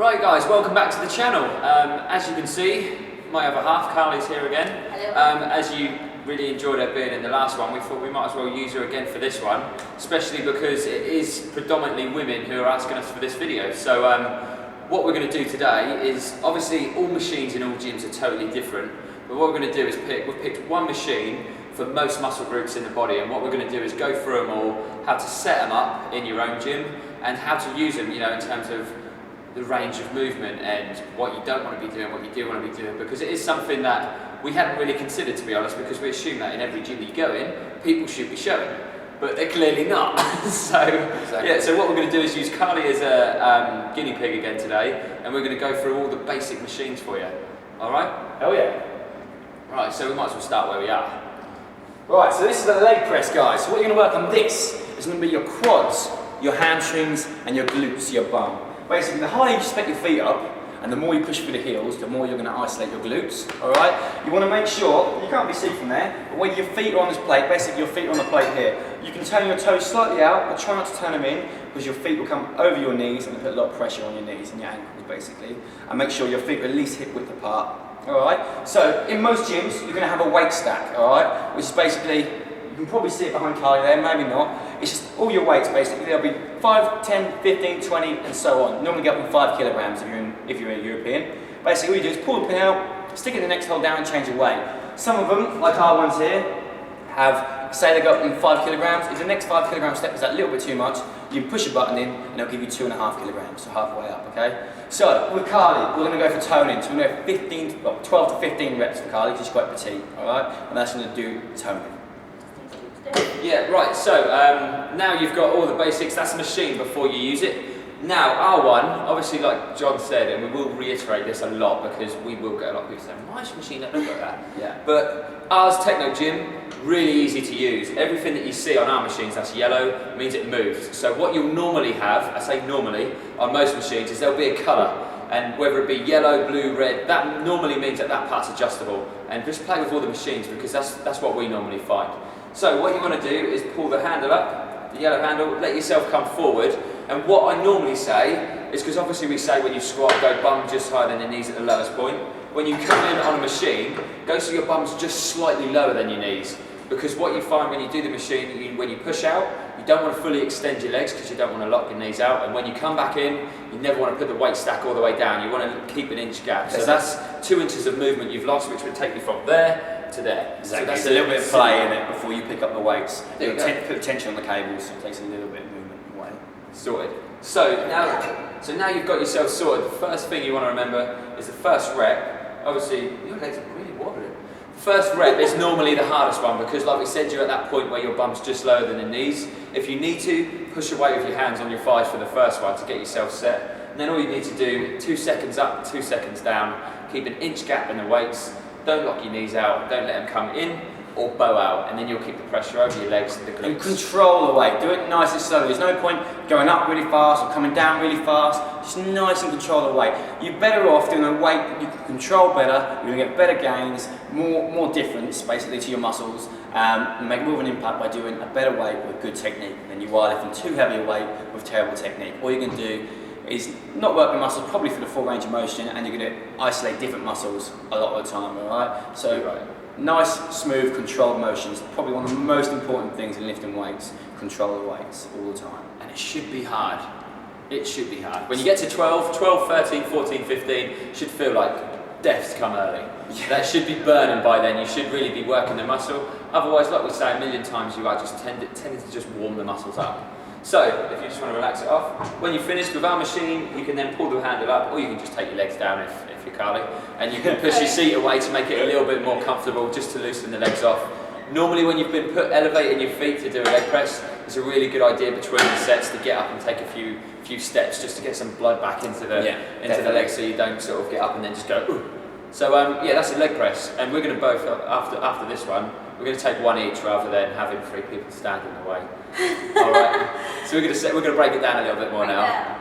Right guys, welcome back to the channel. As you can see, my other half, Carly's here again. Hello. As you really enjoyed her being in the last one, we thought we might as well use her again for this one, especially because it is predominantly women who are asking us for this video. So what we're going to do today is, obviously all machines in all gyms are totally different, but what we're going to do is we've picked one machine for most muscle groups in the body, and what we're going to do is go through them all, how to set them up in your own gym, and how to use them, you know, in terms of the range of movement and what you don't want to be doing, what you do want to be doing, because it is something that we hadn't really considered, to be honest, because we assume that in every gym you go in, people should be showing, but they're clearly not. Yeah, so what we're going to do is use Carly as a guinea pig again today, and we're going to go through all the basic machines for you. Alright? Oh yeah. Right, so we might as well start where we are. Right, so this is the leg press, guys. So what you're going to work on this is going to be your quads, your hamstrings, and your glutes, your bum. Basically, the higher you spec your feet up, and the more you push through the heels, the more you're going to isolate your glutes, alright? You want to make sure, you can't be seen from there, but when your feet are on this plate, basically your feet are on the plate here, you can turn your toes slightly out, but try not to turn them in, because your feet will come over your knees and put a lot of pressure on your knees and your ankles, basically. And make sure your feet are at least hip width apart, alright? So, in most gyms, you're going to have a weight stack, alright? Which is basically, you can probably see it behind Carly there, maybe not. It's just all your weights, basically. There'll be 5, 10, 15, 20, and so on. Normally get up in 5 kilograms if you're a European. Basically, what you do is pull the pin out, stick it in the next hole down, and change your weight. Some of them, like our ones here, have, say they go up in 5 kilograms. If the next 5 kilogram step is that little bit too much, you can push a button in, and it'll give you 2.5 kilograms, so halfway up, okay? So, with Carly, we're going to go for toning. So we're going to go 12 to 15 reps for Carly, because she's quite petite, alright? And that's going to do toning. Yeah, right, so now you've got all the basics, that's the machine before you use it. Now, our one, obviously like John said, and we will reiterate this a lot because we will get a lot of people saying, why is your machine not look like that? Yeah. But ours, Techno Gym, really easy to use. Everything that you see on our machines that's yellow means it moves. So what you'll normally have, I say normally, on most machines is there'll be a colour. And whether it be yellow, blue, red, that normally means that that part's adjustable. And just play with all the machines because that's what we normally find. So what you want to do is pull the handle up, the yellow handle, let yourself come forward, and what I normally say is, because obviously we say when you squat, go bum just higher than your knees at the lowest point. When you come in on a machine, go so your bum's just slightly lower than your knees, because what you find when you do the machine, when you push out, you don't want to fully extend your legs because you don't want to lock your knees out, and when you come back in, you never want to put the weight stack all the way down, you want to keep an inch gap. So that's 2 inches of movement you've lost, which would take you from there to there. Exactly. So that's a little bit of play in it before you pick up the weights. There you go. Put tension on the cables, so it takes a little bit of movement away. Sorted. So now you've got yourself sorted. The first thing you want to remember is the first rep. Obviously, your legs are really wobbling. The first rep is normally the hardest one because, like we said, you're at that point where your bum's just lower than the knees. If you need to, push away with your hands on your thighs for the first one to get yourself set. And then all you need to do, 2 seconds up, 2 seconds down. Keep an inch gap in the weights. Don't lock your knees out. Don't let them come in or bow out, and then you'll keep the pressure over your legs and the glutes. And control the weight. Do it nice and slowly. There's no point going up really fast or coming down really fast. Just nice and control the weight. You're better off doing a weight that you can control better. You're going to get better gains, more difference basically to your muscles, and make more of an impact by doing a better weight with good technique than you are lifting too heavy a weight with terrible technique. All you're going to do is not work the muscles probably for the full range of motion, and you're going to isolate different muscles a lot of the time, alright? So nice, smooth, controlled motions, probably one of the most important things in lifting weights, control the weights all the time. And it should be hard. It should be hard. When you get to 12, 13, 14, 15, it should feel like death's come early. Yeah. That should be burning by then. You should really be working the muscle. Otherwise, like we say a million times, you are just tending to just warm the muscles up. So, if you just want to relax it off, when you're finished with our machine, you can then pull the handle up, or you can just take your legs down if you're Carly, and you can push your seat away to make it a little bit more comfortable, just to loosen the legs off. Normally when you've been elevating your feet to do a leg press, it's a really good idea between the sets to get up and take a few steps just to get some blood back into the legs, so you don't sort of get up and then just go, ooh. So yeah, that's a leg press, and we're going to both, after this one, we're going to take one each rather than having 3 people stand in the way. Alright, so we're going to break it down a little bit more now.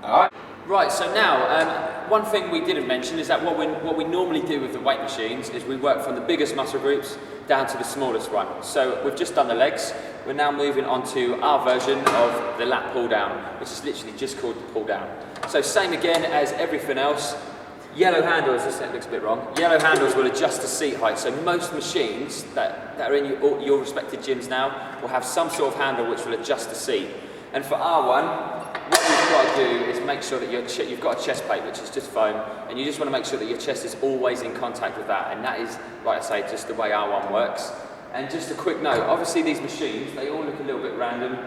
Alright. Right, so now, one thing we didn't mention is that what we normally do with the weight machines is we work from the biggest muscle groups down to the smallest one. So we've just done the legs, we're now moving on to our version of the lat pull down, which is literally just called the pull down. So same again as everything else, yellow handles, this looks a bit wrong, yellow handles will adjust the seat height. So most machines that are in your respected gyms now will have some sort of handle which will adjust the seat. And for our one, what you've got to do is make sure that you've got a chest plate which is just foam, and you just want to make sure that your chest is always in contact with that, and that is, like I say, just the way our one works. And just a quick note, obviously these machines, they all look a little bit random,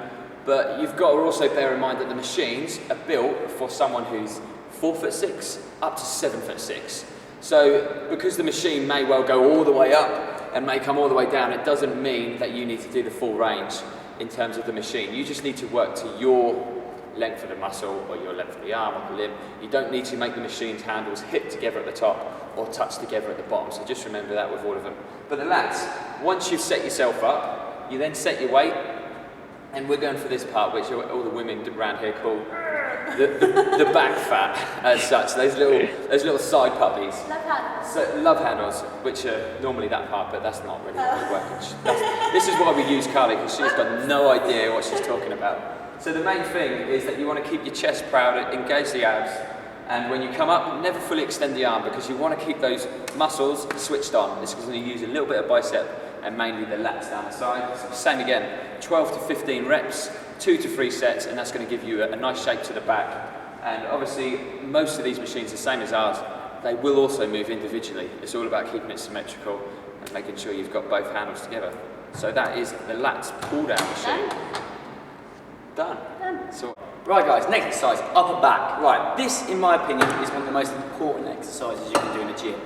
but you've got to also bear in mind that the machines are built for someone who's 4'6" up to 7'6". So because the machine may well go all the way up and may come all the way down, it doesn't mean that you need to do the full range in terms of the machine. You just need to work to your length of the muscle or your length of the arm or the limb. You don't need to make the machine's handles hit together at the top or touch together at the bottom. So just remember that with all of them. But the lats, once you've set yourself up, you then set your weight, and we're going for this part which all the women around here call the back fat as such. Those little side puppies. Love handles. So, love handles, which are normally that part, but that's not really what we're working. This is why we use Carly, because she's got no idea what she's talking about. So the main thing is that you want to keep your chest proud, engage the abs, and when you come up, never fully extend the arm, because you want to keep those muscles switched on. This is going to use a little bit of bicep and mainly the lats down the side. So same again, 12 to 15 reps, 2 to 3 sets, and that's going to give you a nice shape to the back. And obviously, most of these machines, the same as ours, they will also move individually. It's all about keeping it symmetrical and making sure you've got both handles together. So that is the lats pull down machine. Done. So, Right guys, next exercise, upper back. Right, this in my opinion is one of the most important exercises you can do in a gym.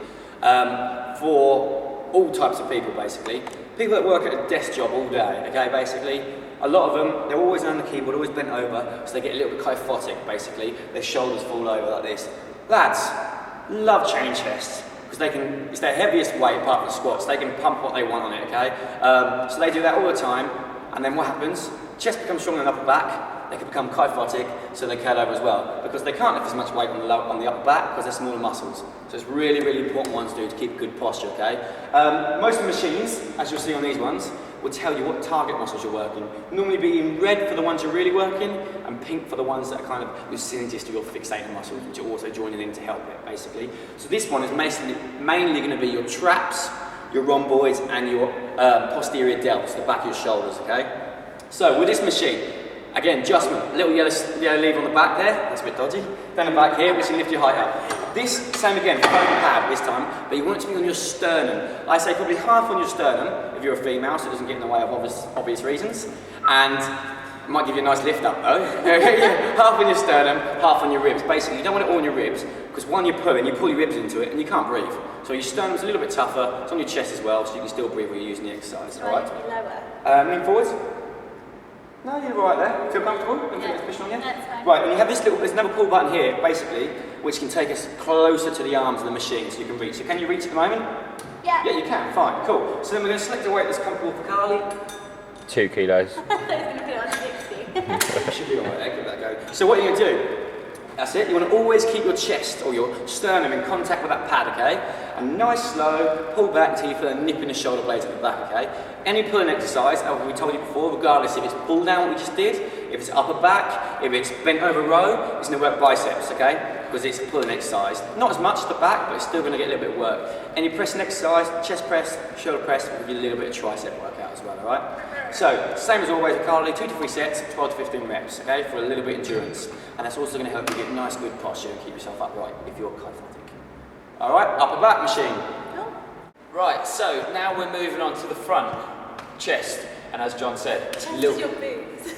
For all types of people basically. People that work at a desk job all day, okay, basically. A lot of them, they're always on the keyboard, always bent over, so they get a little bit kyphotic basically. Their shoulders fall over like this. Lads love chain chest, because it's their heaviest weight apart from the squats. They can pump what they want on it, okay? So they do that all the time, and then what happens? Chest becomes stronger than upper back. They can become kyphotic, so they curl over as well, because they can't lift as much weight on the upper back because they're smaller muscles. So it's really, really important ones to do to keep good posture, okay? Most of the machines, as you'll see on these ones, will tell you what target muscles you're working. Normally be in red for the ones you're really working, and pink for the ones that are kind of your synergist or your fixator muscles, which are also joining in to help it, basically. So this one is mainly going to be your traps, your rhomboids, and your posterior delts, the back of your shoulders, okay? So with this machine, again, adjustment, little yellow lever on the back there, that's a bit dodgy. Down the back here, which can lift your height up. This, same again, foam pad this time, but you want it to be on your sternum. I say probably half on your sternum, if you're a female, so it doesn't get in the way of obvious reasons. And it might give you a nice lift up though. Half on your sternum, half on your ribs. Basically, you don't want it all on your ribs, because one, you pull your ribs into it, and you can't breathe. So your sternum's a little bit tougher, it's on your chest as well, so you can still breathe while you're using the exercise, alright? Lower. Lean forwards. No, you're right there. Feel comfortable? Don't think it's pushing on you? That's fine. Right, and you have there's another pull button here, basically, which can take us closer to the arms of the machine so you can reach. So can you reach at the moment? Yeah. Yeah, you can, fine, cool. So then we're going to select a weight that's comfortable for Carly. 2 kilos. I was going to put it on 60. Should be alright there, give that a go. So what are you going to do? That's it, you want to always keep your chest or your sternum in contact with that pad, okay? And nice slow, pull back until you feel a nip in the shoulder blades at the back, okay? Any pulling exercise, as we told you before, regardless if it's pull down, what we just did, if it's upper back, if it's bent over row, it's going to work biceps, okay? Because it's a pulling exercise. Not as much at the back, but it's still going to get a little bit of work. Any pressing exercise, chest press, shoulder press, will give you a little bit of tricep workout as well, alright? So, same as always with Carly, 2 to 3 sets, 12 to 15 reps, okay, for a little bit of endurance. And that's also going to help you get nice, good posture and keep yourself upright if you're kyphotic. Alright, upper back machine. Cool. Right, so now we're moving on to the front, chest, and as John said, Chest is your boobs.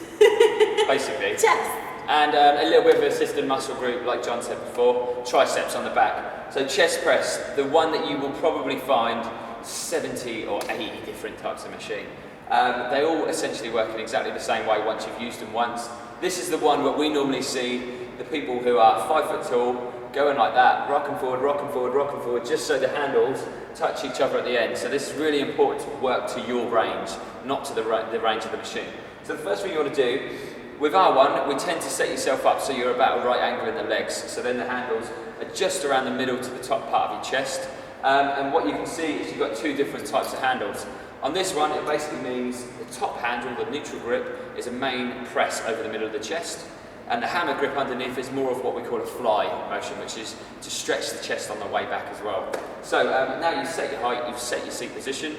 basically. Chest. And a little bit of an assisted muscle group, like John said before, triceps on the back. So chest press, the one that you will probably find 70 or 80 different types of machine. They all essentially work in exactly the same way once you've used them once. This is the one where we normally see the people who are 5 foot tall, going like that, rocking forward, rocking forward, rocking forward, just so the handles touch each other at the end. So this is really important to work to your range, not to the range of the machine. So the first thing you want to do With our one, we tend to set yourself up so you're about a right angle in the legs. So then the handles are just around the middle to the top part of your chest. And what you can see is you've got two different types of handles. On this one, it basically means the top handle, the neutral grip, is a main press over the middle of the chest. And the hammer grip underneath is more of what we call a fly motion, which is to stretch the chest on the way back as well. So now you've set your height, you've set your seat position.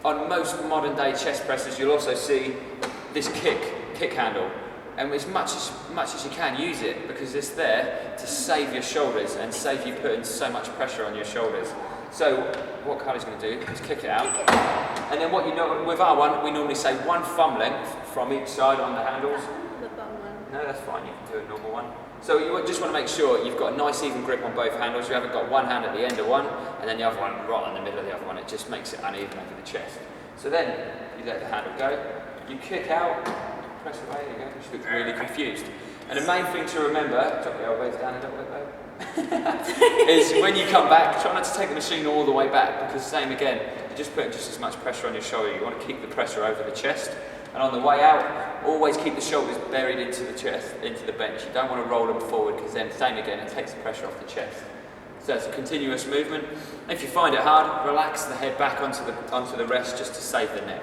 On most modern day chest presses, you'll also see this kick handle. And as much as you can, use it, because it's there to save your shoulders and save you putting so much pressure on your shoulders. So what Carly's going to do is kick it out. And then what you know, with our one, we normally say 1 thumb length from each side on the handles. The bum one. No, that's fine, you can do a normal one. So you just want to make sure you've got a nice even grip on both handles. You haven't got one hand at the end of one, and then the other one right in the middle of the other one. It just makes it uneven over the chest. So then, you let the handle go, you kick out, press away, there you go, you should look really confused. And the main thing to remember, drop your elbows down a little bit though, is when you come back, try not to take the machine all the way back, because same again, you're just putting just as much pressure on your shoulder. You want to keep the pressure over the chest, and on the way out, always keep the shoulders buried into the chest, into the bench. You don't want to roll them forward, because then same again, it takes the pressure off the chest. So it's a continuous movement. If you find it hard, relax the head back onto the rest just to save the neck.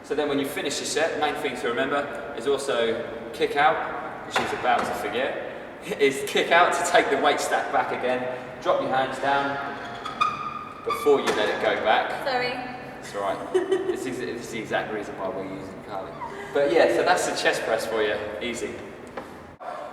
So then when you finish your set, main thing to remember is also kick out, which she's about to forget, is kick out to take the weight stack back again. Drop your hands down before you let it go back. Sorry. It's alright. This is the exact reason why we're using Carly. But yeah, so that's the chest press for you. Easy.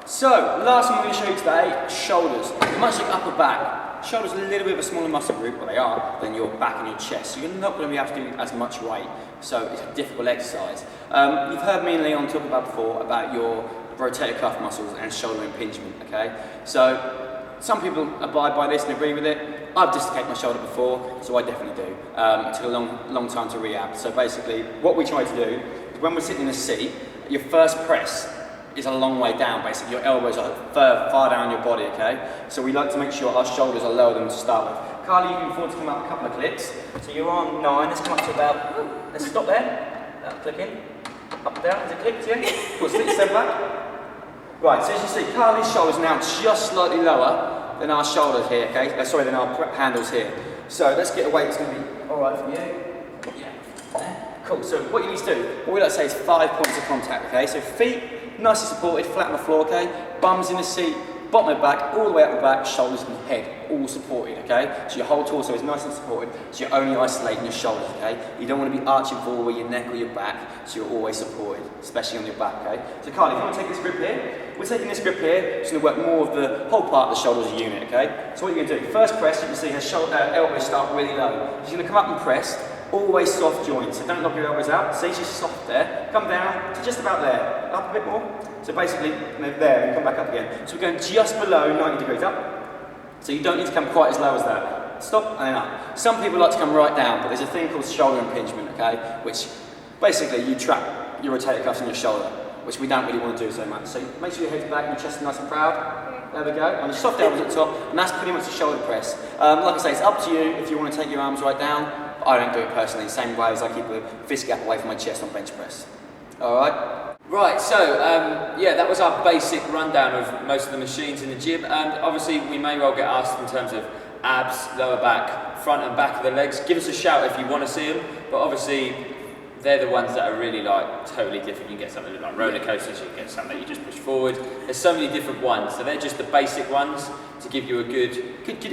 So, last one I'm going to show you today, shoulders. Much like upper back, shoulders are a little bit of a smaller muscle group, well they are, than your back and your chest. So you're not going to be able to do as much weight. So it's a difficult exercise. You've heard me and Leon talk about before about your rotator cuff muscles and shoulder impingement, okay? So some people abide by this and agree with it. I've dislocated my shoulder before, so I definitely do. It took a long time to rehab. So basically, what we try to do is when we're sitting in a seat, your first press is a long way down, basically. Your elbows are far down your body, okay? So we like to make sure our shoulders are lower than to start with. Carly, you can afford to come up a couple of clicks. So you're on 9, let's come up to about, let's stop there. Click in, up and down, is it clicked, yeah? Cool, sit yourself back. Right, so as you see, Carly's shoulders now just slightly lower than our shoulders here, okay? Than our handles here. So let's get a weight that's going to be alright for you. Yeah. Cool, so what you need to do, what we like to say is 5 points of contact, okay? So feet, nicely supported, flat on the floor, okay? Bums in the seat, bottom of the back, all the way up the back, shoulders and head, all supported, okay? So your whole torso is nice and supported, so you're only isolating your shoulders, okay? You don't want to be arching forward with your neck or your back, so you're always supported, especially on your back, okay? So Carly, if you want to take this grip here, we're taking this grip here, it's going to work more of the whole part of the shoulder as a unit, okay? So what you're going to do, first press, you can see her elbows start really low. She's going to come up and press, always soft joints, so don't lock your elbows out, see she's soft there, come down to just about there, up a bit more, so basically there, and come back up again. So we're going just below 90 degrees up, so you don't need to come quite as low as that. Stop and then up. Some people like to come right down, but there's a thing called shoulder impingement, okay, which basically you trap your rotator cuffs on your shoulder, which we don't really want to do so much. So make sure your head's back and your chest is nice and proud. There we go. And your soft elbows at the top, and that's pretty much a shoulder press. Like I say, it's up to you if you want to take your arms right down. I don't do it personally, same way as I keep the fist gap away from my chest on bench press. Alright? Right, so yeah, that was our basic rundown of most of the machines in the gym, and obviously we may well get asked in terms of abs, lower back, front and back of the legs. Give us a shout if you want to see them, but obviously they're the ones that are really like totally different. You can get something like roller coasters, you can get something that you just push forward. There's so many different ones, so they're just the basic ones to give you a good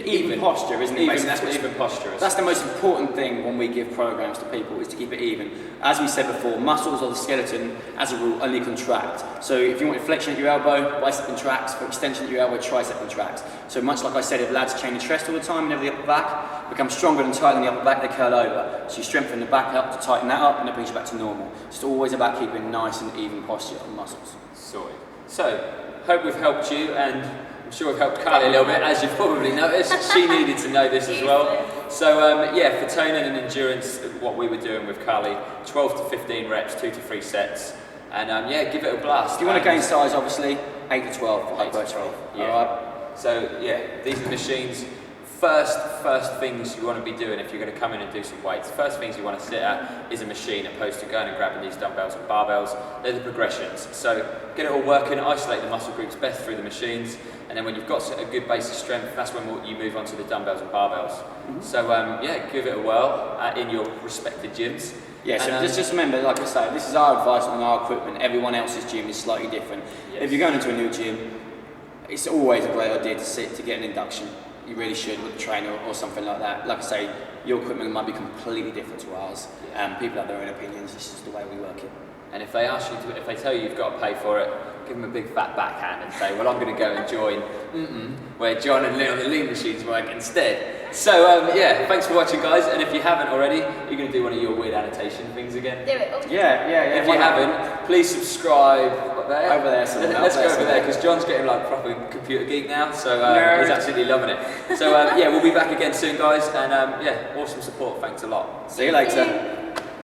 even posture, isn't it? That's what even posture is. That's the most important thing when we give programs to people, is to keep it even. As we said before, muscles or the skeleton, as a rule, only contract. So if you want flexion at your elbow, bicep contracts. For extension at your elbow, tricep contracts. So much like I said, if lads chain the chest all the time, never the upper back, become stronger and tighter than the upper back, they curl over. So you strengthen the back up to tighten that up, and it brings you back to normal. It's always about keeping nice and even posture on muscles. Sorted. So, hope we've helped you, and I'm sure we've helped Carly a little bit, as you've probably noticed. She needed to know this as well. So yeah, for toning and endurance, what we were doing with Carly, 12 to 15 reps, 2 to 3 sets, and yeah, give it a blast. If you want to gain size, obviously, 8 to 12 for hypertrophy. Yeah. Alright. So yeah, these are the machines first things you want to be doing if you're going to come in and do some weights. First things you want to sit at is a machine, opposed to going and grabbing these dumbbells and barbells. They're the progressions. So get it all working, isolate the muscle groups best through the machines, and then when you've got a good base of strength, that's when you move on to the dumbbells and barbells. So yeah, give it a whirl in your respected gyms. Yeah, so just remember, like I say, this is our advice on our equipment. Everyone else's gym is slightly different. Yes. If you're going into a new gym, it's always a great idea to get an induction. You really should, with a trainer or something like that. Like I say, your equipment might be completely different to ours. People have their own opinions. This is the way we work it. And if they tell you you've got to pay for it, give them a big fat backhand and say, well, I'm going to go and join where John and Lynn on the Lean Machines work instead. So yeah, thanks for watching, guys. And if you haven't already, you're going to do one of your weird annotation things again. Do it. Yeah. If you haven't, please subscribe. Over there, let's go over there, because John's getting like proper computer geek now, so he's absolutely loving it. So yeah, we'll be back again soon, guys, and yeah, awesome support. Thanks a lot. See you later.